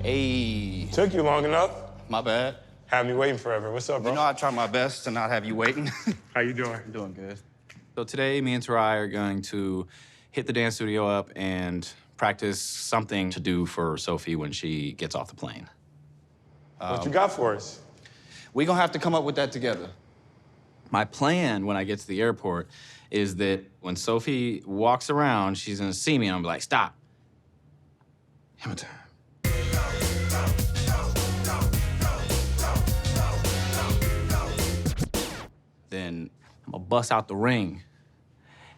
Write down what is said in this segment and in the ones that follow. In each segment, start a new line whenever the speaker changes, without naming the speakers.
Hey.
Took you long enough.
My bad.
Had me waiting forever. What's up, bro?
You know, I try my best to not have you waiting.
How you doing?
I'm doing good. So today, me and Tarai are going to hit the dance studio up and practice something to do for Sophie when she gets off the plane.
What you got for us?
We're gonna have to come up with that together. My plan when I get to the airport is that when Sophie walks around, she's gonna see me and I'm gonna be like, stop. Hammer time. Then I'm gonna bust out the ring.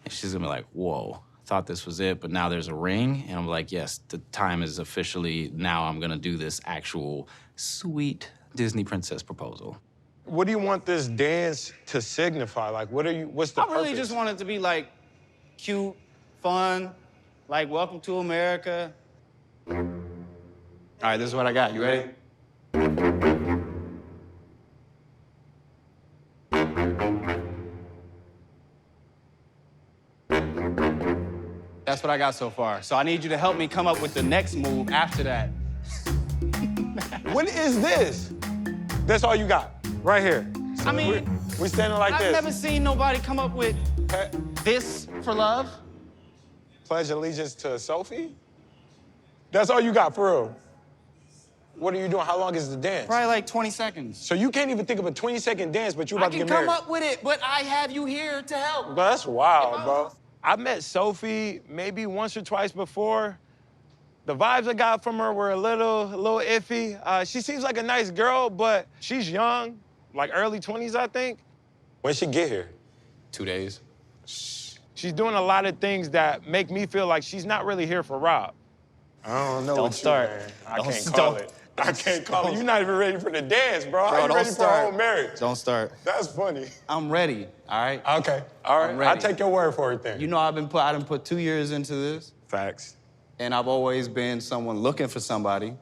And she's gonna be like, whoa, thought this was it, but now there's a ring. And I'm like, yes, the time is officially, now I'm gonna do this actual sweet Disney princess proposal.
What do you want this dance to signify? Like, what's the purpose?
I really just want it to be like cute, fun, like welcome to America. All right, this is what I got. You ready? That's what I got so far. So I need you to help me come up with the next move after that.
What is this? That's all you got, right here. So
I mean,
we standing like this.
I've never seen nobody come up with this for love.
Pledge allegiance to Sophie? That's all you got, for real? What are you doing? How long is the dance?
Probably like 20 seconds.
So you can't even think of a 20-second dance, but you about to get married.
I can come up with it, but I have you here to help.
Bro, that's wild, bro. I met Sophie maybe once or twice before. The vibes I got from her were a little iffy. She seems like a nice girl, but she's young, like early 20s, I think. When'd she get here?
2 days.
She's doing a lot of things that make me feel like she's not really here for Rob. I don't know.
Don't start.
I can't call it. I can't call it. You're not even ready for the dance, bro. How you ready for our own marriage?
Don't start.
That's funny.
I'm ready, all right?
Okay, all right.
I'm ready.
I'll take your word for it then.
You know I done put 2 years into this.
Facts.
And I've always been someone looking for somebody.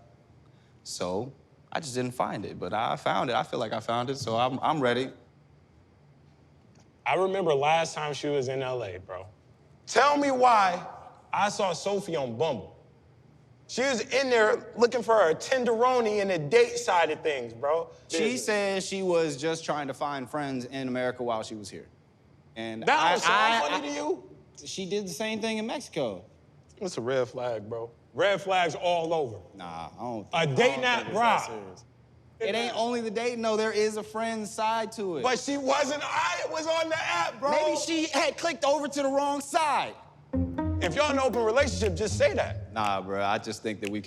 So I just didn't find it, but I found it. I feel like I found it, so I'm ready.
I remember last time she was in LA, bro. Tell me why I saw Sophie on Bumble. She was in there looking for her tenderoni and the date side of things, bro.
She said she was just trying to find friends in America while she was here. And
that was so funny to you?
She did the same thing in Mexico.
It's a red flag, bro. Red flags all over.
Nah, I don't
think a date night, bro.
It ain't only the date, no, there is a friend side to it.
But she wasn't, I was on the app, bro.
Maybe she had clicked over to the wrong side.
If y'all in an open relationship, just say that.
Nah, bro, I just think that we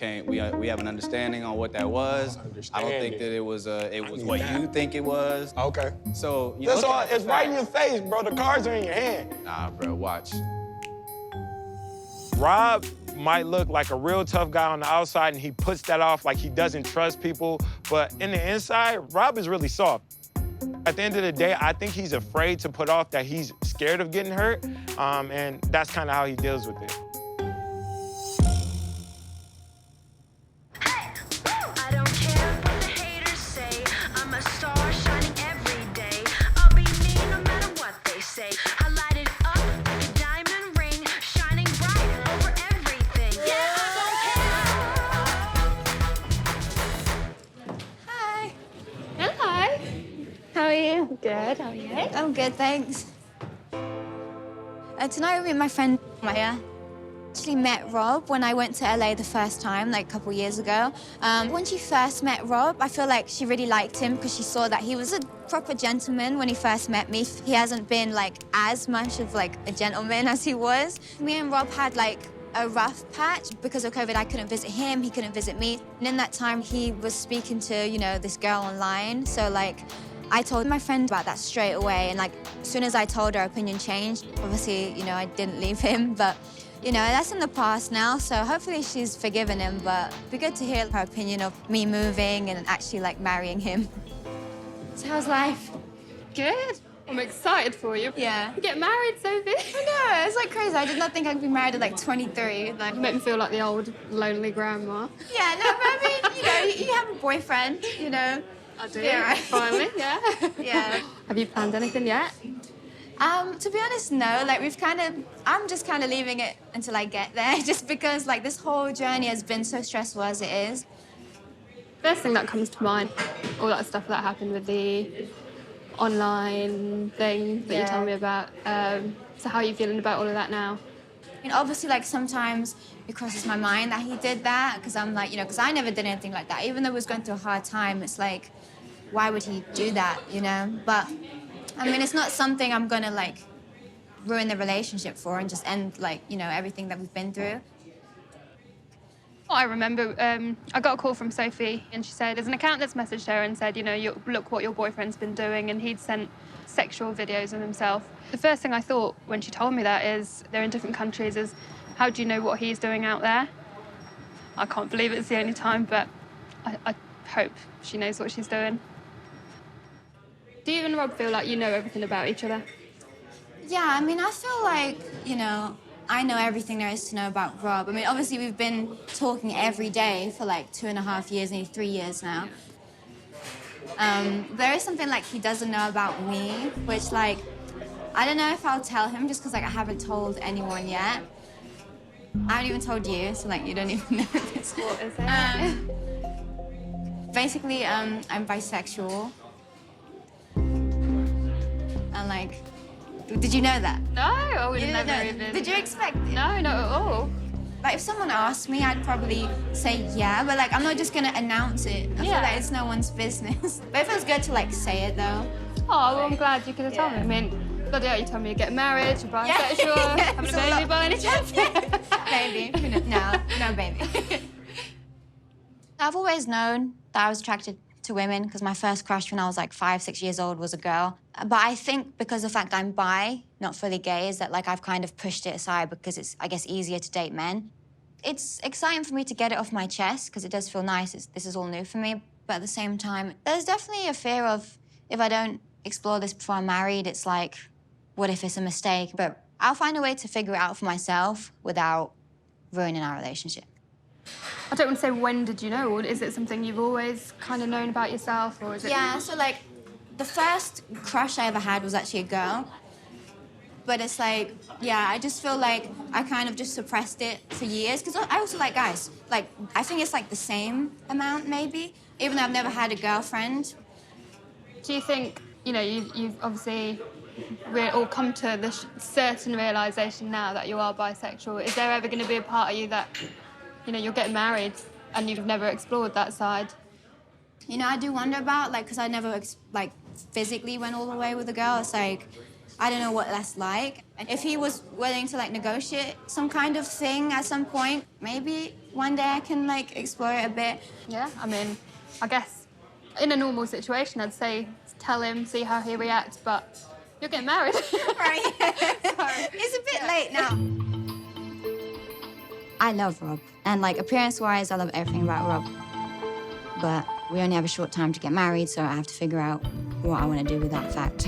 have an understanding on what that was. I don't think that it was what you think it was.
Okay.
So, you
that's all, it's right in your face, bro. The cards are in your hand.
Nah, bro, watch.
Rob might look like a real tough guy on the outside, and he puts that off like he doesn't trust people. But in the inside, Rob is really soft. At the end of the day, I think he's afraid to put off that he's scared of getting hurt, and that's kind of how he deals with it.
I don't care what the haters say. I'm a star shining every day. I'll be me no matter what they say. I light it up like a diamond ring, shining bright over everything. Yeah, I don't care.
Hi. Hello. How are you? Good. How are you?
I'm good, thanks. Tonight we're with my friend Maya. Actually met Rob when I went to LA the first time, like a couple years ago. When she first met Rob, I feel like she really liked him because she saw that he was a proper gentleman when he first met me. He hasn't been like as much of like a gentleman as he was. Me and Rob had like a rough patch because of COVID. I couldn't visit him, he couldn't visit me. And in that time, he was speaking to, you know, this girl online. So like, I told my friend about that straight away, and like, as soon as I told her, opinion changed. Obviously, you know, I didn't leave him, but, you know, that's in the past now, so hopefully she's forgiven him, but it'd be good to hear her opinion of me moving and actually, like, marrying him.
So how's life? Good. I'm excited for you.
Yeah.
You get married, Sophie.
I know, it's like crazy. I did not think I'd be married at like 23. Like,
You make me feel like the old lonely grandma.
yeah, no, but I mean, you know, you have a boyfriend, you know.
I do.
Yeah, right.
Finally, yeah.
Yeah.
Have you planned anything yet?
To be honest, no. Like, I'm just kind of leaving it until I get there, just because, like, this whole journey has been so stressful as it is.
First thing that comes to mind, all that stuff that happened with the online thing that you told me about. So how are you feeling about all of that now?
And obviously, like, sometimes it crosses my mind that he did that, because I'm like, because I never did anything like that. Even though I was going through a hard time, it's like, why would he do that, But, I mean, it's not something I'm gonna, like, ruin the relationship for and just end, like, everything that we've been through.
I remember I got a call from Sophie, and she said there's an account that's messaged her and said, look what your boyfriend's been doing, and he'd sent sexual videos of himself. The first thing I thought when she told me that is they're in different countries, is how do you know what he's doing out there? I can't believe it's the only time, but I hope she knows what she's doing. Do you and Rob feel like you know everything about each other?
Yeah, I mean, I feel like, I know everything there is to know about Rob. I mean, obviously, we've been talking every day for like 2.5 years, nearly 3 years now. There is something like he doesn't know about me, which like, I don't know if I'll tell him just because like I haven't told anyone yet. I haven't even told you, so like you don't even know this.
What is it?
Basically, I'm bisexual. And like, did you know that?
No, I would
You
have never
didn't know.
even...
Did you expect it?
No, not at all.
Like, if someone asked me, I'd probably say yeah, but like, I'm not just gonna announce it. I feel like it's no one's business. But it feels good to like say it though.
Oh, well, I'm glad you could have told me. I mean, bloody hell, you told me you're getting married, you're bisexual, having a baby by any chance?
Baby. No, baby. I've always known that I was attracted to women because my first crush when I was like 5, 6 years old was a girl. But I think because of the fact I'm bi, not fully gay, is that like I've kind of pushed it aside because it's, I guess, easier to date men. It's exciting for me to get it off my chest because it does feel nice. This is all new for me. But at the same time, there's definitely a fear of if I don't explore this before I'm married, it's like, what if it's a mistake? But I'll find a way to figure it out for myself without ruining our relationship.
I don't want to say when did you know, or is it something you've always kind of known about yourself, or is it...
Yeah, so like, the first crush I ever had was actually a girl. But it's like, yeah, I just feel like I kind of just suppressed it for years. Because I also like guys. Like, I think it's like the same amount, maybe. Even though I've never had a girlfriend.
Do you think, you've obviously all come to this certain realisation now that you are bisexual. Is there ever going to be a part of you that, you're getting married and you've never explored that side?
I do wonder about, like, because I never, physically went all the way with a girl. It's like, I don't know what that's like. If he was willing to, like, negotiate some kind of thing at some point, maybe one day I can, like, explore it a bit.
Yeah, I mean, I guess in a normal situation, I'd say tell him, see how he reacts, but you're getting married.
Right. Sorry. It's a bit late now. I love Rob. And, like, appearance-wise, I love everything about Rob. But we only have a short time to get married, so I have to figure out what I want to do with that fact.